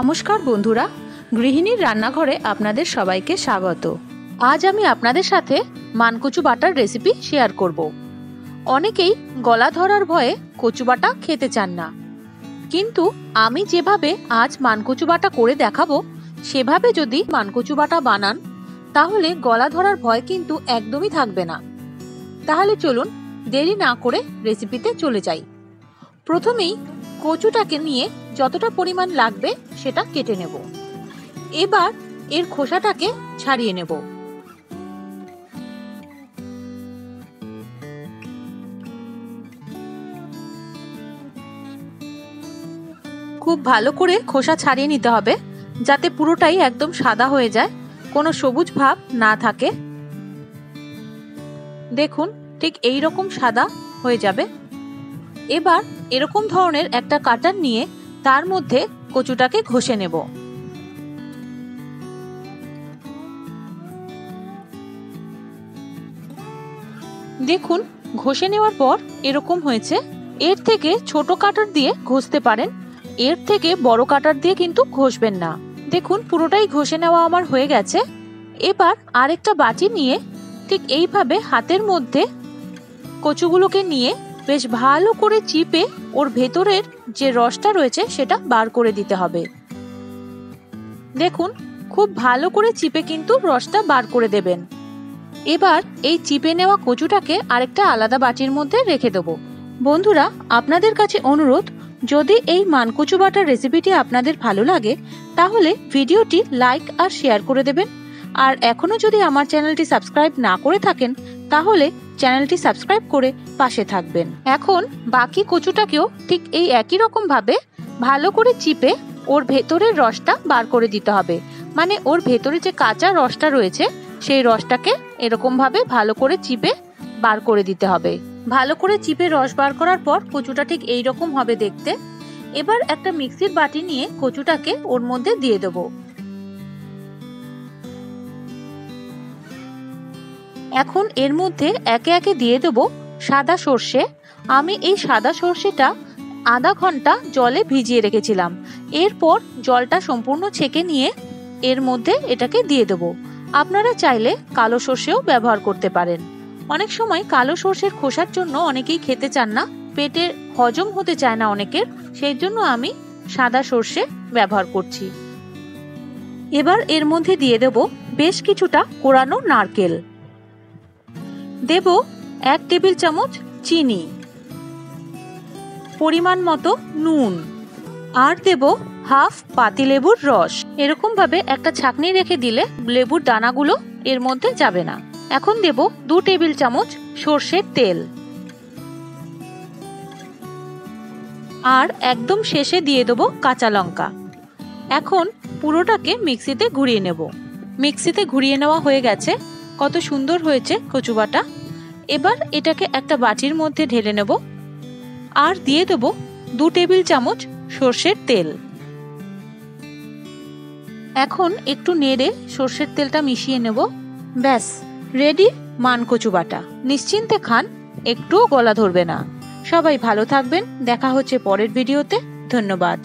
নমস্কার বন্ধুরা, গৃহিণীর রান্নাঘরে আপনাদের সবাইকে স্বাগত। আজ আমি আপনাদের সাথে মানকচু বাটার রেসিপি শেয়ার করব। অনেকেই গলা ধরার ভয়ে কচু বাটা খেতে চান না, কিন্তু আমি যেভাবে আজ মানকচু বাটা করে দেখাবো সেভাবে যদি মানকচু বাটা বানান তাহলে গলা ধরার ভয় কিন্তু একদমই থাকবে না। তাহলে চলুন দেরি না করে রেসিপিতে চলে যাই। প্রথমেই কচুটাকে নিয়ে যতটা পরিমাণ লাগবে সেটা কেটে নেব। এবার এর খোসাটাকে ছাড়িয়ে নেব। খুব ভালো করে খোসা ছাড়িয়ে নিতে হবে যাতে পুরোটাই একদম সাদা হয়ে যায়, কোনো সবুজ ভাব না থাকে। দেখুন ঠিক এই রকম সাদা হয়ে যাবে। এবার এরকম ধরনের একটা কাটার নিয়ে তার মধ্যে কচুটাকে ঘষে নেব। দেখুন ঘষে নেওয়ার পর এরকম হয়েছে। এর থেকে ছোট কাটার দিয়ে ঘষতে পারেন, এর থেকে বড় কাটার দিয়ে কিন্তু ঘষবেন না। দেখুন পুরোটাই ঘষে নেওয়া আমার হয়ে গেছে। এবার আরেকটা বাটি নিয়ে ঠিক এইভাবে হাতের মধ্যে কচুগুলোকে নিয়ে বেশ ভালো করে চিপে ওর ভেতরের যে রসটা রয়েছে সেটা বার করে দিতে হবে। দেখুন খুব ভালো করে চিপে কিন্তু রসটা বার করে দেবেন। এবার এই চিপে নেওয়া কচুটাকে আরেকটা আলাদা বাটির মধ্যে রেখে দেবো। বন্ধুরা, আপনাদের কাছে অনুরোধ, যদি এই মানকচু বাটার রেসিপিটি আপনাদের ভালো লাগে তাহলে ভিডিওটি লাইক আর শেয়ার করে দেবেন। আর এখনো যদি আমার চ্যানেলটি সাবস্ক্রাইব না করে থাকেন তাহলে চ্যানেলটি সাবস্ক্রাইব করে পাশে থাকবেন। এখন বাকি কচুটাকেও ঠিক এই একই রকম ভাবে ভালো করে চিপে ওর ভেতরের রসটা বার করে দিতে হবে। মানে ওর ভেতরে যে কাঁচা রসটা রয়েছে সেই রসটাকে এরকম ভাবে ভালো করে চিপে বার করে দিতে হবে। ভালো করে চিপে রস বার করার পর কচুটা ঠিক এই রকম হবে দেখতে। এবার একটা মিক্সির বাটি নিয়ে কচুটাকে ওর মধ্যে দিয়ে দেবো। এখন এর মধ্যে একে একে দিয়ে দেব সাদা সর্ষে। আমি এই সাদা সর্ষেটা আধা ঘন্টা জলে ভিজিয়ে রেখেছিলাম। এরপর জলটা সম্পূর্ণ ছেঁকে নিয়ে এর মধ্যে এটাকে দিয়ে দেব। আপনারা চাইলে কালো সর্ষেও ব্যবহার করতে পারেন। অনেক সময় কালো সর্ষের খোসার জন্য অনেকেই খেতে চান না, পেটে হজম হতে চায় না অনেকের, সেই জন্য আমি সাদা সর্ষে ব্যবহার করছি। এবার এর মধ্যে দিয়ে দেব বেশ কিছুটা কোরানো নারকেল, দেব 1 টেবিল চামচ চিনি, পরিমাণ মতো নুন, আর দেব হাফ পাতিলেবুর রস। এরকম ভাবে একটা ছাঁকনি রেখে দিলে লেবুর দানাগুলো এর মধ্যে যাবে না। এখন দেব 2 টেবিল চামচ সর্ষের তেল, আর একদম শেষে দিয়ে দেব কাঁচা লঙ্কা। এখন পুরোটাকে মিক্সিতে ঘুরিয়ে নেব। মিক্সিতে ঘুরিয়ে নেওয়া হয়ে গেছে। কত সুন্দর হয়েছে কচু বাটা। এবার এটাকে একটা বাটির মধ্যে ঢেলে নেব আর দিয়ে দেব 2 টেবিল চামচ সর্ষের তেল। এখন একটু নেড়ে সর্ষের তেলটা মিশিয়ে নেব। ব্যাস রেডি মানকচু বাটা। নিশ্চিন্তে খান, একটুও গলা ধরবে না। সবাই ভালো থাকবেন। দেখা হচ্ছে পরের ভিডিওতে। ধন্যবাদ।